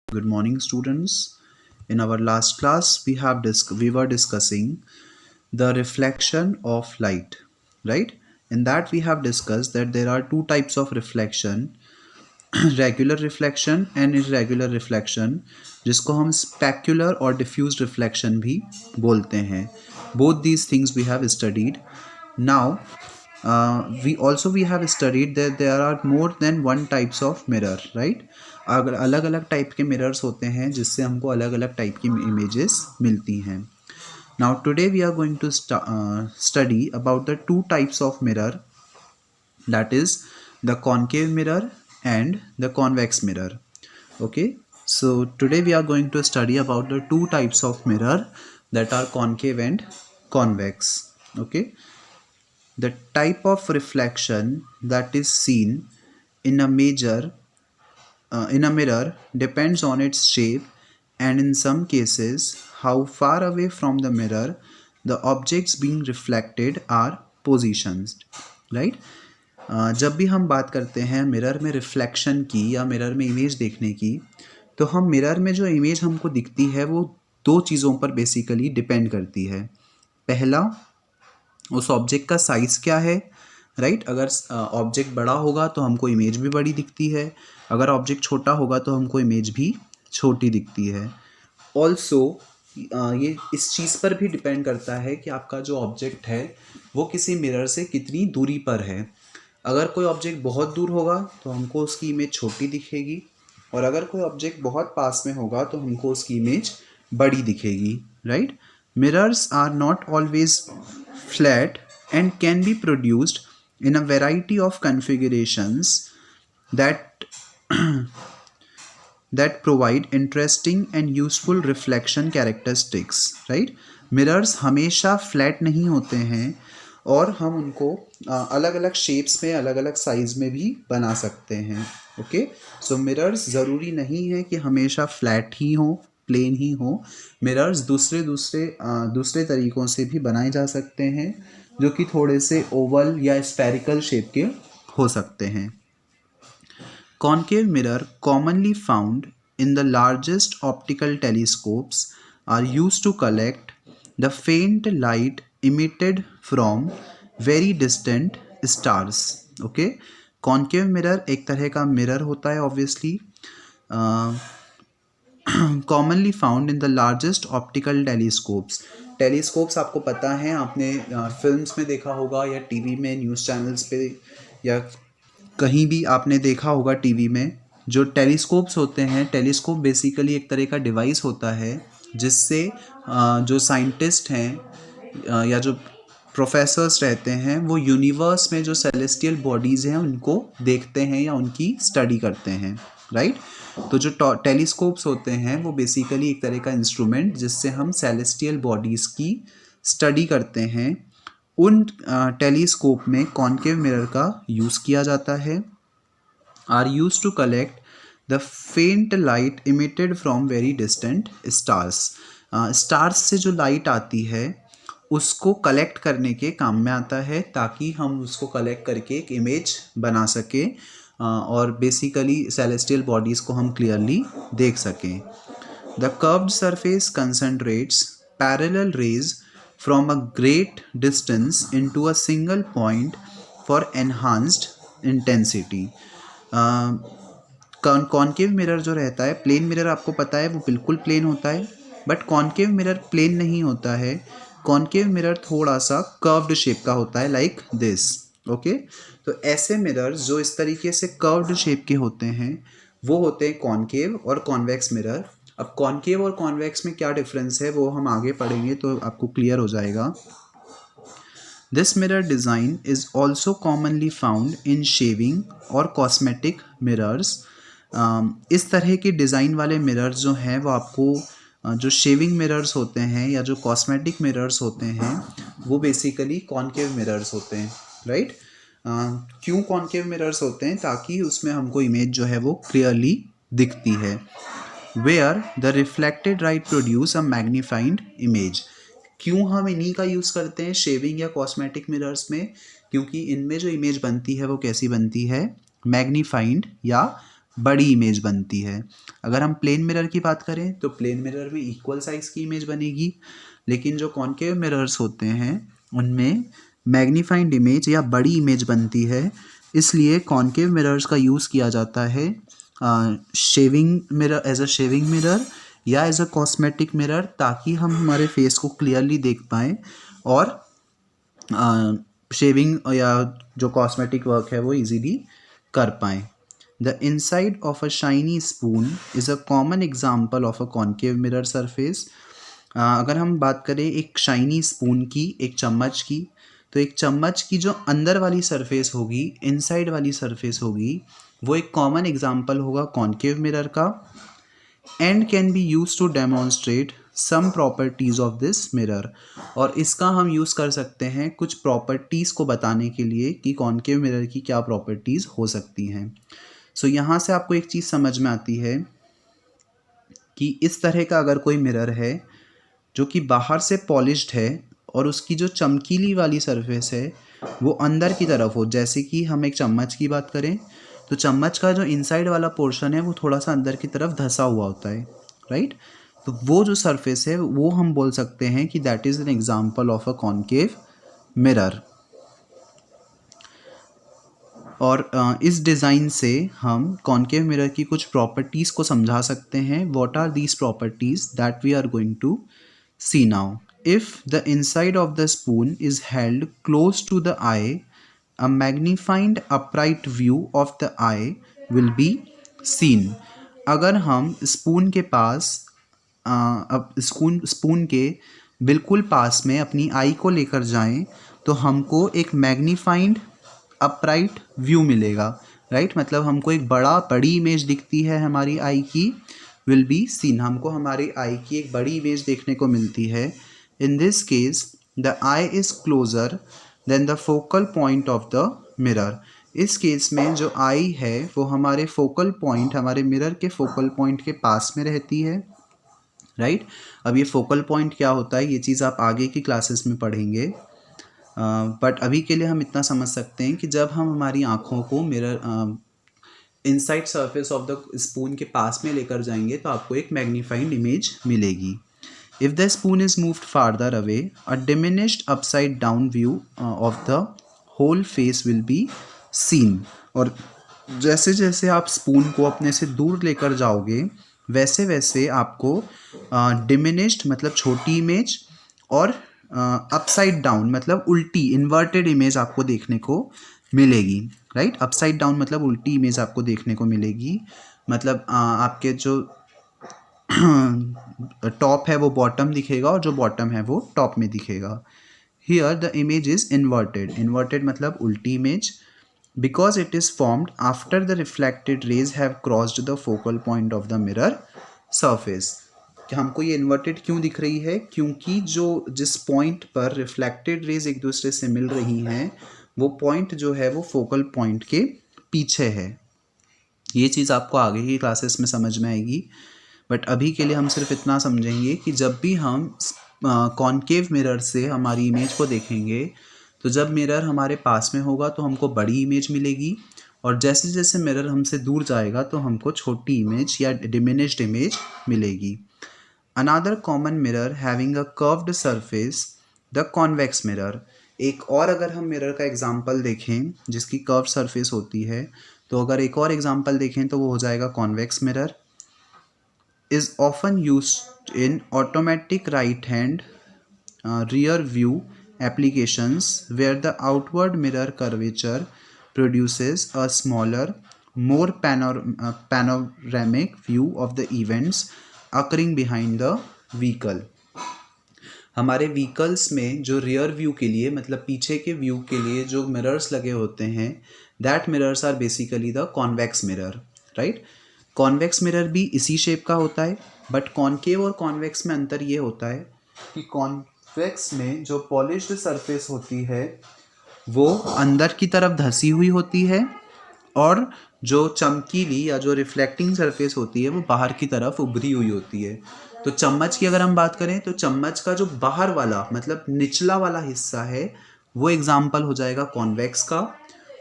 Good morning, students. In our last class, we were discussing the reflection of light, right? In that, we have discussed that there are two types of reflection: regular reflection and irregular reflection, जिसको हम specular और diffuse reflection भी बोलते हैं. Both these things we have studied. Now, we have studied that there are more than one types of mirror, right? अगर अलग अलग type के मिरर्स होते हैं जिससे हमको अलग अलग टाइप की इमेजेस मिलती हैं. Now today we are going to study about the two types of mirror, that is the concave mirror and the convex mirror. Okay, so today we are going to study about the two types of mirror, that are concave and convex. Okay, the type of reflection that is seen in a mirror depends on its shape, and in some cases how far away from the mirror the objects being reflected are positioned, right? जब भी हम बात करते हैं mirror में reflection की या mirror में इमेज देखने की, तो हम मिरर में जो इमेज हमको दिखती है वो दो चीज़ों पर बेसिकली डिपेंड करती है. पहला, उस ऑब्जेक्ट का साइज़ क्या है, राइट? अगर ऑब्जेक्ट बड़ा होगा तो हमको इमेज भी बड़ी दिखती है, अगर ऑब्जेक्ट छोटा होगा तो हमको इमेज भी छोटी दिखती है. ऑल्सो ये इस चीज़ पर भी डिपेंड करता है कि आपका जो ऑब्जेक्ट है वो किसी मिरर से कितनी दूरी पर है. अगर कोई ऑब्जेक्ट बहुत दूर होगा तो हमको उसकी इमेज छोटी दिखेगी, और अगर कोई ऑब्जेक्ट बहुत पास में होगा तो हमको उसकी इमेज बड़ी दिखेगी, right? Mirrors are not always flat and can be produced in a variety of configurations that that provide interesting and useful reflection characteristics, right? Mirrors हमेशा फ्लैट नहीं होते हैं और हम उनको अलग अलग शेप्स में, अलग अलग साइज में भी बना सकते हैं. ओके, सो मिरर्स ज़रूरी नहीं है कि हमेशा फ्लैट ही हो, प्लेन ही हो. मिरर्स दूसरे तरीक़ों से भी बनाए जा सकते हैं जो कि थोड़े से ओवल या स्फेरिकल शेप के हो सकते हैं. Concave mirror, commonly found in the largest optical telescopes, are used to collect the faint light emitted from very distant stars. Okay, concave mirror एक तरह का मिरर होता है obviously, commonly found in the largest optical telescopes. Telescopes आपको पता है, आपने films में देखा होगा या टीवी में न्यूज़ चैनल्स पे या कहीं भी आपने देखा होगा टीवी में. जो टेलीस्कोप्स होते हैं, टेलीस्कोप बेसिकली एक तरह का डिवाइस होता है जिससे जो साइंटिस्ट हैं या जो प्रोफेसर्स रहते हैं वो यूनिवर्स में जो सेलेस्टियल बॉडीज़ हैं उनको देखते हैं या उनकी स्टडी करते हैं, राइट? तो जो टेलीस्कोप्स होते हैं वो बेसिकली एक तरह का इंस्ट्रूमेंट जिससे हम सेलेस्टियल बॉडीज़ की स्टडी करते हैं. उन टेलीस्कोप में कॉन्केव मिरर का यूज़ किया जाता है. Are use to collect the faint light emitted from very distant stars. Stars से जो लाइट आती है उसको कलेक्ट करने के काम में आता है ताकि हम उसको कलेक्ट करके एक इमेज बना सकें और बेसिकली सेलेस्टियल बॉडीज़ को हम क्लियरली देख सकें. The curved surface concentrates parallel rays from a great distance into a single point for enhanced intensity. Concave mirror जो रहता है, प्लेन मिरर आपको पता है वो बिल्कुल प्लेन होता है, बट कॉन्केव मिरर प्लेन नहीं होता है. कॉन्केव मिरर थोड़ा सा कर्व्ड शेप का होता है, लाइक दिस. ओके, तो ऐसे मिरर्स जो इस तरीके से कर्व्ड शेप के होते हैं वो होते हैं कॉन्केव और कॉन्वेक्स मिरर. अब कॉन्केव और कॉन्वेक्स में क्या डिफरेंस है वो हम आगे पढ़ेंगे तो आपको क्लियर हो जाएगा. This mirror design is also commonly found in shaving और कॉस्मेटिक मिरर्स. इस तरह के डिज़ाइन वाले मिरर्स जो हैं वो आपको जो शेविंग मिरर्स होते हैं या जो कॉस्मेटिक मिरर्स होते हैं वो बेसिकली कॉन्केव मिरर्स होते हैं, राइट? क्यों कॉन्केव मिरर्स होते हैं? ताकि उसमें हमको इमेज जो है वो क्लियरली दिखती है. Where the reflected light produce a magnified image. क्यों हम इन्हीं का यूज़ करते हैं शेविंग या कॉस्मेटिक मिरर्स में? क्योंकि इनमें जो इमेज बनती है वो कैसी बनती है? मैग्नीफाइड या बड़ी इमेज बनती है। अगर हम प्लेन मिरर की बात करें तो प्लेन मिरर में इक्वल साइज़ की इमेज बनेगी, लेकिन जो कॉनकेव मिरर्स होते हैं उनमें मैग्नीफाइड इमेज या बड़ी इमेज बनती है। इसलिए कॉनकेव मिरर्स का यूज़ किया जाता है shaving mirror, as a shaving mirror या एज अ कॉस्मेटिक मिरर, ताकि हम हमारे फेस को क्लियरली देख पाएँ और शेविंग या जो कॉस्मेटिक वर्क है वो इजीली कर पाएँ। The inside of a shiny spoon is a common example of a concave mirror surface. अगर हम बात करें एक शाइनी स्पून की, एक चम्मच की, तो एक चम्मच की जो अंदर वाली सरफेस होगी, इनसाइड वाली सरफेस होगी, वो एक कॉमन एग्जाम्पल होगा कॉनकेव मिरर का and can be use to demonstrate some properties of this mirror. और इसका हम यूज़ कर सकते हैं कुछ प्रॉपर्टीज़ को बताने के लिए कि कॉनकेव मिरर की क्या प्रॉपर्टीज़ हो सकती हैं। सो यहाँ से आपको एक चीज़ समझ में आती है कि इस तरह का अगर कोई मिरर है जो कि बाहर से पॉलिश्ड है और उसकी जो चमकीली वाली सरफेस है वो अंदर की तरफ हो, जैसे कि हम एक चम्मच की बात करें तो चम्मच का जो इनसाइड वाला पोर्शन है वो थोड़ा सा अंदर की तरफ धंसा हुआ होता है, राइट। तो वो जो सरफेस है वो हम बोल सकते हैं कि that is an example of a concave mirror. और इस डिज़ाइन से हम कॉनकेव मिरर की कुछ प्रॉपर्टीज़ को समझा सकते हैं। What are these properties that we are going to see now. If the inside of the spoon is held close to the eye, a magnified upright view of the eye will be seen. अगर हम spoon के पास अब spoon के बिल्कुल पास में अपनी आई को लेकर जाएं तो हमको एक मैग्नीफाइड अपराइट व्यू मिलेगा, राइट। मतलब हमको एक बड़ी इमेज दिखती है हमारी आई की, विल बी सीन, हमको हमारी आई की एक बड़ी इमेज देखने को मिलती है। In this case the eye is closer than the focal point of the mirror. इस केस में जो आई है वो हमारे फोकल पॉइंट, हमारे मिरर के फोकल पॉइंट के पास में रहती है, राइट। अब ये फोकल पॉइंट क्या होता है ये चीज़ आप आगे की क्लासेस में पढ़ेंगे, बट अभी के लिए हम इतना समझ सकते हैं कि जब हम हमारी आँखों को mirror inside surface of the spoon के पास में लेकर जाएंगे तो आपको एक मैग्नीफाइड इमेज मिलेगी। If the spoon is moved farther away, a diminished upside down view of the whole face will be seen. और जैसे जैसे आप स्पून को अपने से दूर लेकर जाओगे वैसे वैसे आपको डिमिनिश्ड मतलब छोटी इमेज और अपसाइड डाउन मतलब उल्टी इन्वर्टेड इमेज आपको देखने को मिलेगी, राइट। अपसाइड डाउन मतलब उल्टी इमेज आपको देखने को मिलेगी। मतलब आपके जो टॉप है वो बॉटम दिखेगा और जो बॉटम है वो टॉप में दिखेगा। Here the image is inverted, inverted मतलब उल्टी image, because it is formed after the reflected rays have crossed the focal point of the mirror surface। कि हमको ये इन्वर्टेड क्यों दिख रही है, क्योंकि जो जिस पॉइंट पर रिफ्लेक्टेड रेज एक दूसरे से मिल रही हैं वो पॉइंट जो है वो फोकल पॉइंट के पीछे है। ये चीज़ आपको आगे की क्लासेस में समझ में आएगी, बट अभी के लिए हम सिर्फ इतना समझेंगे कि जब भी हम कॉनकेव मिरर से हमारी इमेज को देखेंगे तो जब मिरर हमारे पास में होगा तो हमको बड़ी इमेज मिलेगी और जैसे जैसे मिरर हमसे दूर जाएगा तो हमको छोटी इमेज या डिमिनिश्ड इमेज मिलेगी। Another common mirror having a curved surface the convex mirror. एक और अगर हम मिरर का एग्जांपल देखें जिसकी कर्व सरफेस होती है तो अगर एक और एग्जांपल देखें तो वो हो जाएगा convex mirror. Is often used in automatic right hand rear view applications where the outward mirror curvature produces a smaller, more panoramic view of the events occurring behind the vehicle। हमारे vehicles में जो rear view के लिए मतलब पीछे के view के लिए जो मिरर्स लगे होते हैं that mirrors are basically the convex mirror, right. Convex mirror भी इसी शेप का होता है, बट कॉनकेव और कॉन्वेक्स में अंतर ये होता है कि कॉन्वेक्स में जो पॉलिश्ड सरफेस होती है वो अंदर की तरफ धसी हुई होती है और जो चमकीली या जो रिफ्लेक्टिंग सरफेस होती है वो बाहर की तरफ उभरी हुई होती है। तो चम्मच की अगर हम बात करें तो चम्मच का जो बाहर वाला मतलब निचला वाला हिस्सा है वो एग्जाम्पल हो जाएगा कॉन्वेक्स का,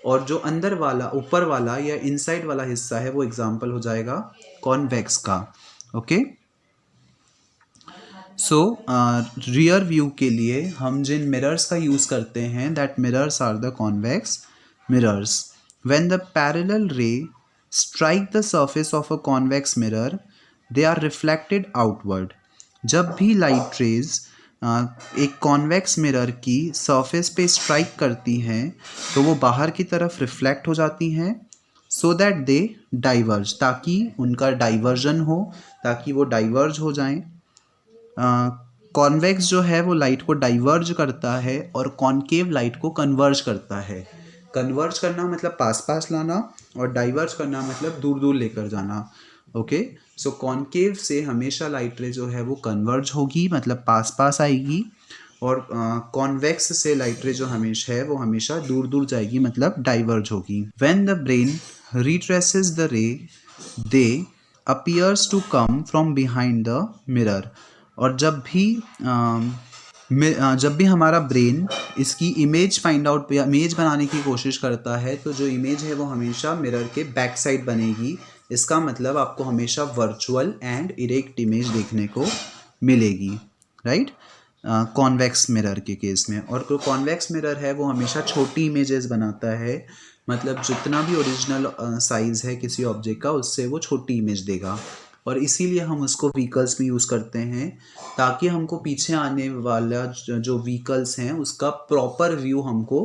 और जो अंदर वाला ऊपर वाला या इनसाइड वाला हिस्सा है वो एग्जाम्पल हो जाएगा कॉन्वेक्स का। ओके, सो रियर व्यू के लिए हम जिन मिरर्स का यूज़ करते हैं, that mirrors are the convex mirrors. When the parallel ray strike the surface of a convex mirror, they are reflected outward. जब भी लाइट रेज एक कॉन्वेक्स मिरर की सरफेस पे स्ट्राइक करती हैं तो वो बाहर की तरफ रिफ्लेक्ट हो जाती हैं, सो दैट दे डाइवर्ज, ताकि उनका डाइवर्जन हो, ताकि वो डाइवर्ज हो जाएं। कॉन्वेक्स जो है वो लाइट को डाइवर्ज करता है और कॉनकेव लाइट को कन्वर्ज करता है। कन्वर्ज करना मतलब पास पास लाना और डाइवर्ज करना मतलब दूर दूर लेकर जाना। ओके, सो कॉनकेव से हमेशा लाइट रे जो है वो कन्वर्ज होगी, मतलब पास पास आएगी, और कॉन्वेक्स से लाइट रे जो हमेशा है वो हमेशा दूर दूर जाएगी, मतलब डाइवर्ज होगी। When the brain retraces the रे, दे appears to come from behind the mirror। और जब भी हमारा ब्रेन इसकी इमेज फाइंड आउट या इमेज बनाने की कोशिश करता है तो जो इमेज है वो हमेशा मिरर के बैक साइड बनेगी। इसका मतलब आपको हमेशा वर्चुअल एंड इरेक्ट इमेज देखने को मिलेगी, राइट, कॉन्वेक्स मिरर के केस में। और जो कॉन्वेक्स मिरर है वो हमेशा छोटी इमेजेस बनाता है, मतलब जितना भी ओरिजिनल साइज़ है किसी ऑब्जेक्ट का उससे वो छोटी इमेज देगा। और इसीलिए हम उसको व्हीकल्स में यूज़ करते हैं, ताकि हमको पीछे आने वाला जो व्हीकल्स हैं उसका प्रॉपर व्यू हमको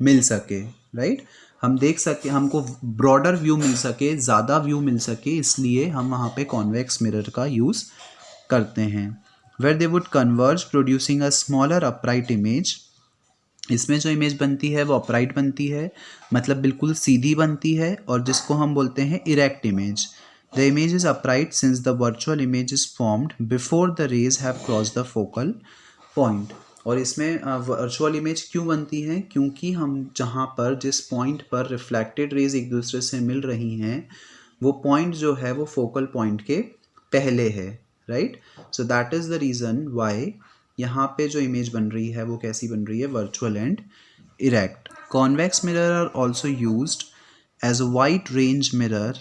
मिल सके, राइट, हम देख सके, हमको ब्रॉडर व्यू मिल सके, ज़्यादा व्यू मिल सके, इसलिए हम वहाँ पे कॉन्वेक्स मिरर का यूज़ करते हैं। Where they would converge producing a smaller upright image. इसमें जो इमेज बनती है वो अपराइट बनती है, मतलब बिल्कुल सीधी बनती है, और जिसको हम बोलते हैं erect image. The image is upright since the virtual image is formed before the raise have cross the focal point. और इसमें वर्चुअल इमेज क्यों बनती है, क्योंकि हम जहाँ पर जिस पॉइंट पर रिफ्लेक्टेड रेज एक दूसरे से मिल रही हैं वो पॉइंट जो है वो फोकल पॉइंट के पहले है, right. So that is the reason why यहाँ पे जो इमेज बन रही है वो कैसी बन रही है, virtual and erect. Convex mirror are also used as a wide range mirror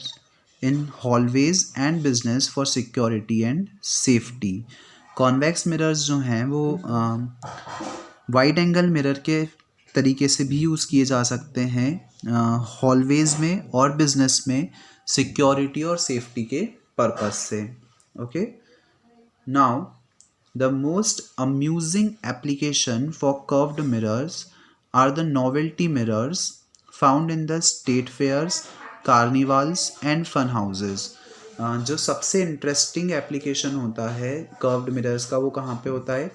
in hallways and business for security and safety. Convex mirrors जो हैं वो वाइड एंगल मिरर के तरीके से भी यूज़ किए जा सकते हैं हॉलवेज में और बिजनेस में सिक्योरिटी और सेफ्टी के पर्पस से। Okay, now the most amusing application for curved mirrors are the novelty mirrors found in the state fairs, carnivals and fun houses। जो सबसे इंटरेस्टिंग एप्लीकेशन होता है कर्व्ड मिरर्स का वो कहाँ पे होता है,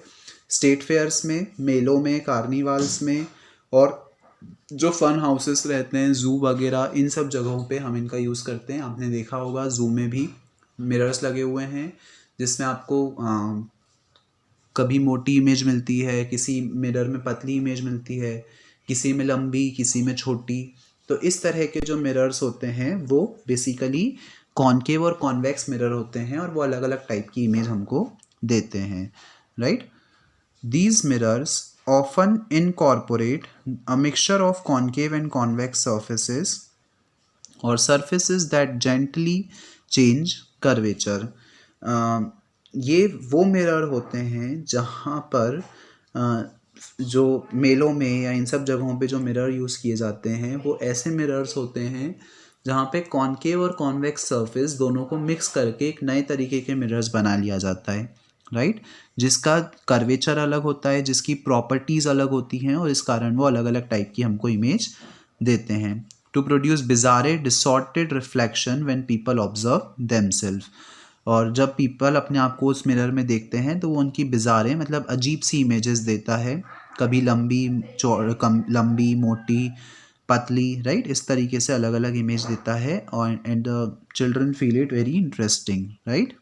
स्टेट फेयर्स में, मेलों में, कार्निवाल्स में, और जो फन हाउसेस रहते हैं, ज़ू वगैरह, इन सब जगहों पे हम इनका यूज़ करते हैं। आपने देखा होगा ज़ू में भी मिरर्स लगे हुए हैं जिसमें आपको कभी मोटी इमेज मिलती है, किसी मिरर में पतली इमेज मिलती है, किसी में लंबी, किसी में छोटी। तो इस तरह के जो मिरर्स होते हैं वो बेसिकली कॉनकेव और कॉन्वेक्स मिरर होते हैं और वो अलग अलग टाइप की इमेज हमको देते हैं, right. These mirrors often incorporate a mixture of concave and convex surfaces or surfaces that gently change curvature। ये वो मिरर होते हैं जहाँ पर जो मेलों में या इन सब जगहों पे जो मिरर यूज़ किए जाते हैं वो ऐसे मिरर्स होते हैं जहाँ पे कॉनकेव और कॉन्वेक्स सरफेस दोनों को मिक्स करके एक नए तरीके के मिरर्स बना लिया जाता है, राइट, जिसका कर्वेचर अलग होता है, जिसकी प्रॉपर्टीज़ अलग होती हैं और इस कारण वो अलग अलग टाइप की हमको इमेज देते हैं। To produce bizarre distorted reflection when people observe themselves. और जब पीपल अपने आप को उस मिरर में देखते हैं तो वो उनकी बिजारे मतलब अजीब सी इमेजेस देता है, कभी लंबी, लंबी, मोटी, पतली, राइट, इस तरीके से अलग अलग इमेज देता है। और and the children feel it very interesting, right.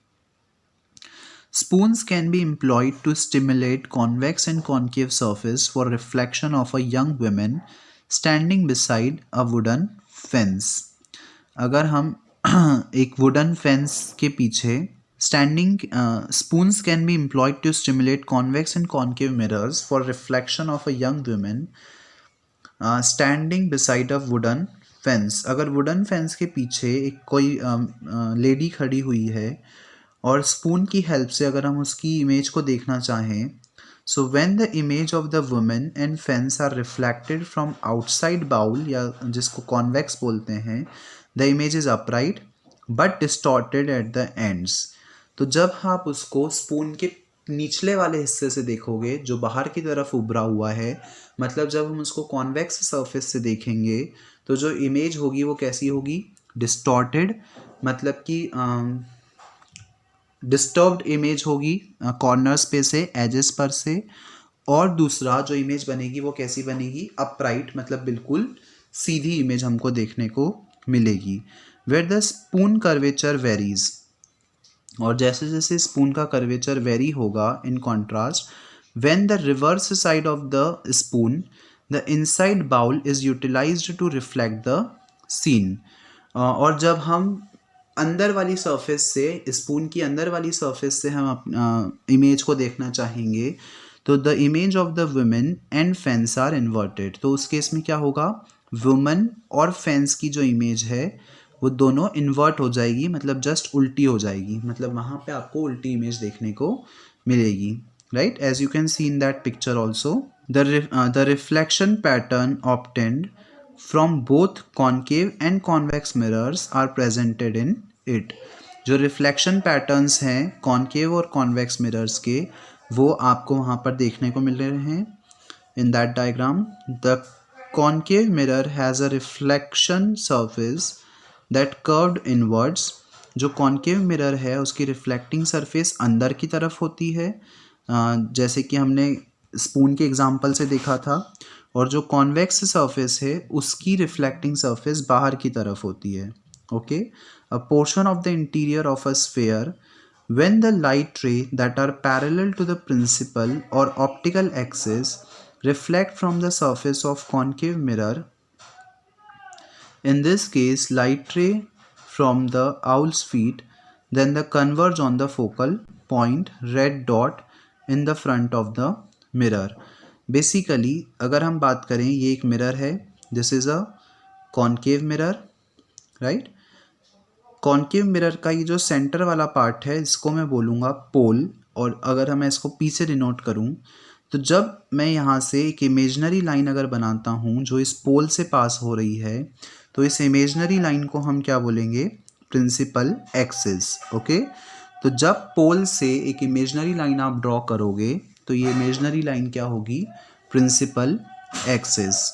Spoons can be employed to stimulate convex and concave surface for reflection of a young woman standing beside a wooden fence। अगर हम एक वुडन फेंस के पीछे standing, spoons can be employed to stimulate convex and concave mirrors for reflection of a young women standing beside a wooden fence, अगर wooden fence के पीछे एक कोई लेडी खड़ी हुई है और स्पून की हेल्प से अगर हम उसकी इमेज को देखना चाहें, so when the image of the women and fence are reflected from outside bowl, या जिसको कॉन्वेक्स बोलते हैं, the image is upright but distorted at the ends. तो जब आप उसको स्पून के निचले वाले हिस्से से देखोगे जो बाहर की तरफ उभरा हुआ है, मतलब जब हम उसको कॉन्वेक्स सरफेस से देखेंगे तो जो इमेज होगी वो कैसी होगी, डिस्टॉर्टेड, मतलब कि डिस्टर्ब्ड इमेज होगी कॉर्नर्स पे से, एजेस पर से। और दूसरा जो इमेज बनेगी वो कैसी बनेगी, अपराइट, मतलब बिल्कुल सीधी इमेज हमको देखने को मिलेगी। Where the spoon curvature varies, और जैसे जैसे स्पून का कर्वेचर वेरी होगा, in contrast when the reverse side of the spoon the inside bowl is utilized to reflect the scene. और जब हम अंदर वाली सरफेस से, स्पून की अंदर वाली सरफेस से हम इमेज को देखना चाहेंगे, तो the image of the women and fence are inverted. तो उस केस में क्या होगा, वुमन और फेंस की जो इमेज है वो दोनों इन्वर्ट हो जाएगी, मतलब जस्ट उल्टी हो जाएगी, मतलब वहाँ पे आपको उल्टी इमेज देखने को मिलेगी, right, as you can see in that picture also. The reflection pattern obtained from both concave and convex mirrors are presented in it. जो रिफ्लेक्शन पैटर्न्स हैं कॉन्केव और कॉन्वेक्स मिरर्स के, वो आपको वहाँ पर देखने को मिल रहे हैं in that diagram. The concave mirror has a reflection surface that curved inwards। जो कॉन्केव मिरर है उसकी रिफ्लेक्टिंग सरफेस अंदर की तरफ होती है, जैसे कि हमने स्पून के एग्जांपल से देखा था। और जो कॉन्वेक्स सरफेस है उसकी रिफ्लेक्टिंग सरफेस बाहर की तरफ होती है। Okay, a portion of the interior of a sphere when the light ray that are parallel to the principal or optical axis reflect from the surface of concave mirror, in this case light ray from the owl's feet, then the converge on the focal point red dot in the front of the mirror। Basically अगर हम बात करें, ये एक mirror है, this is a concave mirror, right. Concave mirror का ये जो सेंटर वाला पार्ट है इसको मैं बोलूँगा पोल, और अगर मैं इसको पी से डिनोट करूँ, तो जब मैं यहाँ से एक इमेजनरी लाइन अगर बनाता हूँ जो इस पोल से पास हो रही है, तो इस इमेजनरी लाइन को हम क्या बोलेंगे, प्रिंसिपल एक्सिस। ओके, तो जब पोल से एक इमेजनरी लाइन आप ड्रॉ करोगे तो ये इमेजनरी लाइन क्या होगी, principal axis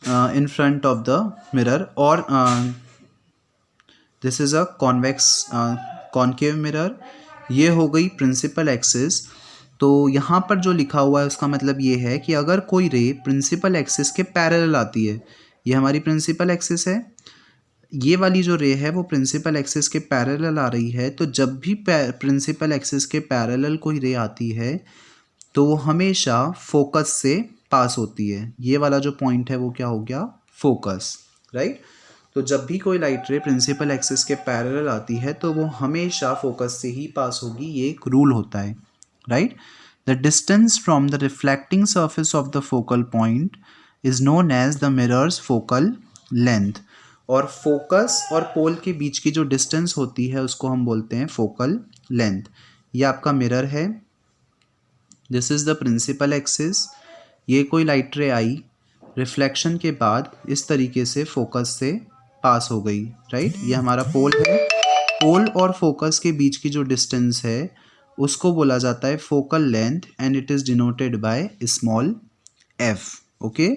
in front of the mirror, or this is a convex concave mirror। ये हो गई प्रिंसिपल एक्सिस। तो यहाँ पर जो लिखा हुआ है उसका मतलब ये है कि अगर कोई रे प्रिंसिपल एक्सिस के पैरेलल आती है, ये हमारी प्रिंसिपल एक्सिस है, ये वाली जो रे है वो प्रिंसिपल एक्सिस के पैरेलल आ रही है, तो जब भी प्रिंसिपल एक्सिस के पैरेलल कोई रे आती है तो वो हमेशा फोकस से पास होती है। ये वाला जो पॉइंट है वो क्या हो गया, फोकस, राइट। तो जब भी कोई लाइट रे प्रिंसिपल एक्सिस के पैरेलल आती है तो वो हमेशा फोकस से ही पास होगी, ये एक रूल होता है, right. The distance from the reflecting surface of the focal point is known as the mirror's focal length. और फोकस और पोल के बीच की जो डिस्टेंस होती है उसको हम बोलते हैं फोकल लेंथ। ये आपका मिरर है, this is the principal axis. ये कोई लाइट रे आई, रिफ्लेक्शन के बाद इस तरीके से फोकस से पास हो गई, राइट। ये हमारा पोल है। पोल और फोकस के बीच की जो डिस्टेंस है उसको बोला जाता है focal length, and it is denoted by small F. Okay,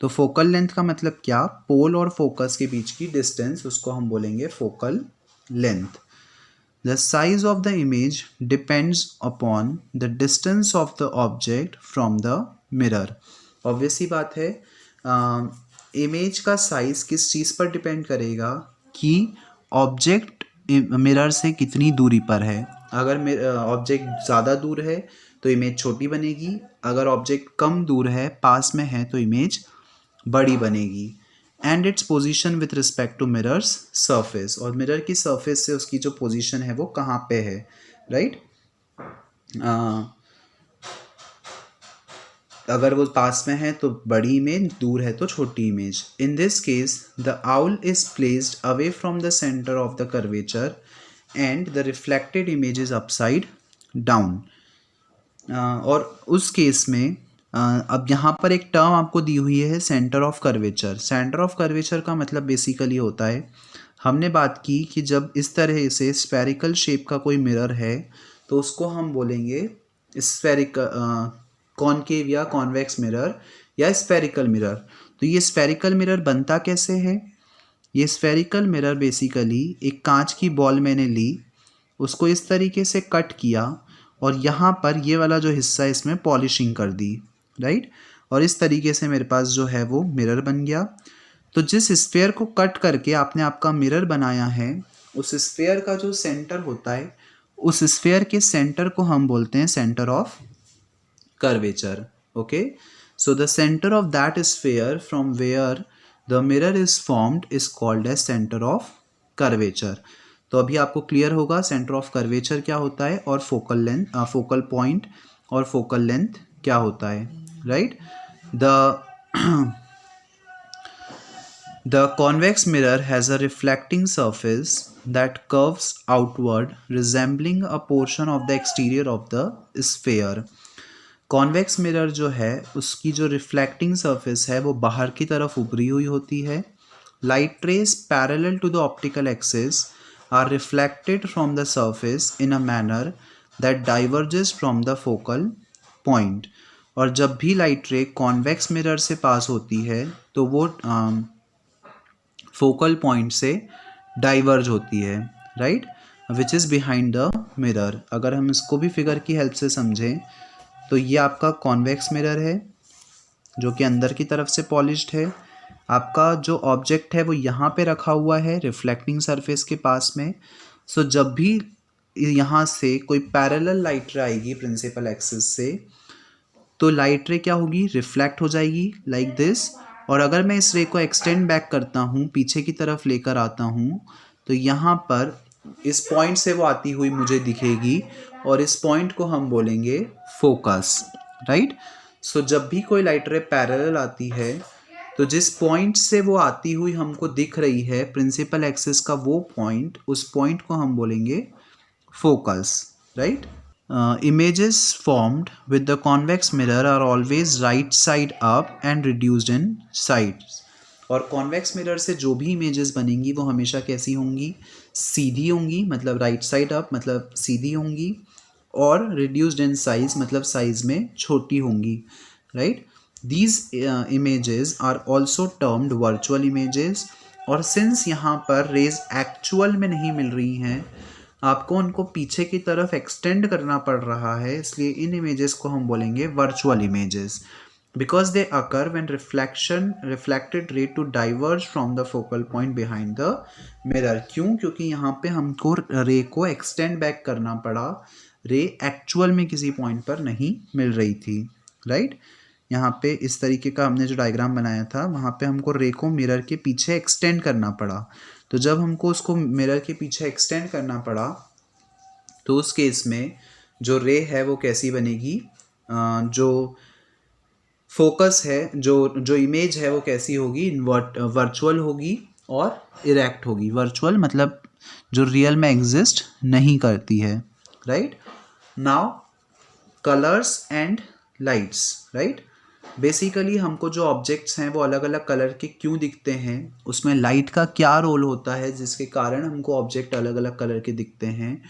तो फोकल लेंथ का मतलब क्या, पोल और फोकस के बीच की डिस्टेंस, उसको हम बोलेंगे focal length. The size of the image depends upon the distance of the object from the mirror। Obvious सी बात है, इमेज का साइज किस चीज़ पर डिपेंड करेगा कि ऑब्जेक्ट मिरर से कितनी दूरी पर है। अगर ऑब्जेक्ट ज़्यादा दूर है तो इमेज छोटी बनेगी, अगर ऑब्जेक्ट कम दूर है, पास में है, तो इमेज बड़ी बनेगी। And its position with respect to mirror's surface, और मिरर की सरफेस से उसकी जो पोजीशन है वो कहाँ पे है, राइट। अगर वो पास में है तो बड़ी इमेज, दूर है तो छोटी image. In this case the owl is placed away from the centre of the curvature and the reflected image is upside down. और उस केस में अब यहाँ पर एक टर्म आपको दी हुई है centre of curvature. Centre of curvature का मतलब बेसिकली होता है, हमने बात की कि जब इस तरह से स्फेरिकल शेप का कोई मिरर है तो उसको हम बोलेंगे स्फेरिक कॉनकेव या कॉन्वेक्स मिरर या स्फेरिकल मिरर. तो ये स्फेरिकल मिरर बनता कैसे है? ये स्फेरिकल मिरर बेसिकली एक कांच की बॉल मैंने ली, उसको इस तरीके से कट किया और यहाँ पर ये वाला जो हिस्सा है इसमें पॉलिशिंग कर दी, राइट. और इस तरीके से मेरे पास जो है वो मिरर बन गया. तो जिस स्फेयर को कट करके आपने आपका मिरर बनाया है, उस स्फेयर का जो सेंटर होता है, उस स्फेयर के सेंटर को हम बोलते हैं centre of curvature. Okay, so the centre of that sphere from where the mirror is formed is called as centre of curvature. तो अभी आपको क्लियर होगा सेंटर ऑफ कर्वेचर क्या होता है और फोकल लेंथ, फोकल पॉइंट और फोकल लेंथ क्या होता है, right. The convex mirror has a reflecting surface that curves outward, resembling a portion of the exterior of the sphere. Convex mirror जो है उसकी जो रिफ्लेक्टिंग सरफेस है वो बाहर की तरफ उभरी हुई होती है. Light rays parallel to the optical axis are reflected from the surface in a manner that diverges from the focal point. और जब भी लाइट रे कॉन्वेक्स मिरर से पास होती है तो वो फोकल पॉइंट से डाइवर्ज होती है, right, which is behind the mirror. अगर हम इसको भी फिगर की हेल्प से समझें तो ये आपका कॉन्वेक्स मिरर है जो कि अंदर की तरफ से पॉलिश्ड है. आपका जो ऑब्जेक्ट है वो यहाँ पे रखा हुआ है रिफ्लेक्टिंग सरफेस के पास में. सो जब भी यहाँ से कोई पैरेलल लाइट रे आएगी प्रिंसिपल एक्सिस से तो लाइट रे क्या होगी, रिफ्लेक्ट हो जाएगी लाइक दिस. और अगर मैं इस रे को एक्सटेंड बैक करता हूँ, पीछे की तरफ लेकर आता हूँ, तो यहाँ पर इस पॉइंट से वो आती हुई मुझे दिखेगी और इस पॉइंट को हम बोलेंगे फोकस, राइट. सो जब भी कोई लाइट रे पैरेलल आती है तो जिस पॉइंट से वो आती हुई हमको दिख रही है प्रिंसिपल एक्सिस का वो पॉइंट, उस पॉइंट को हम बोलेंगे focus, right. Images formed with the convex mirror are always right side up and reduced in sides. और कॉन्वेक्स मिरर से जो भी इमेजेस बनेंगी वो हमेशा कैसी होंगी, सीधी होंगी, मतलब राइट साइड अप मतलब सीधी होंगी, और रिड्यूस्ड इन साइज मतलब साइज में छोटी होंगी, right. These images are also termed virtual images. और सिंस यहाँ पर रेज एक्चुअल में नहीं मिल रही हैं, आपको उनको पीछे की तरफ एक्सटेंड करना पड़ रहा है, इसलिए इन इमेजेस को हम बोलेंगे virtual images. Because they occur when reflected ray to diverge from the focal point behind the mirror. क्यों? क्योंकि यहाँ पे हमको रे को एक्सटेंड बैक करना पड़ा, रे एक्चुअल में किसी पॉइंट पर नहीं मिल रही थी, राइट. यहाँ पे इस तरीके का हमने जो डायग्राम बनाया था वहाँ पे हमको रे को मिरर के पीछे एक्सटेंड करना पड़ा. तो जब हमको उसको मिरर के पीछे एक्सटेंड करना पड़ा तो उस केस में जो रे है वो कैसी बनेगी, जो फोकस है, जो इमेज है वो कैसी होगी, वर्चुअल होगी और इरेक्ट होगी. वर्चुअल मतलब जो रियल में एग्जिस्ट नहीं करती है, right. Now colours and lights, right. Basically हमको जो ऑब्जेक्ट्स हैं वो अलग अलग कलर के क्यों दिखते हैं, उसमें लाइट का क्या रोल होता है जिसके कारण हमको ऑब्जेक्ट अलग अलग कलर के दिखते हैं.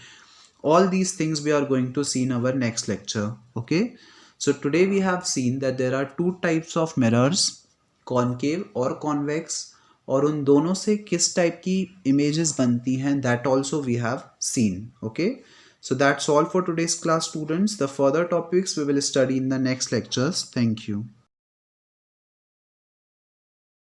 All these things we are going to see in our next lecture. Okay, so today we have seen that there are two types of mirrors, concave और convex, और उन दोनों से किस टाइप की images बनती हैं that also we have seen. Okay, so that's all for today's class, students. The further topics we will study in the next lectures. Thank you.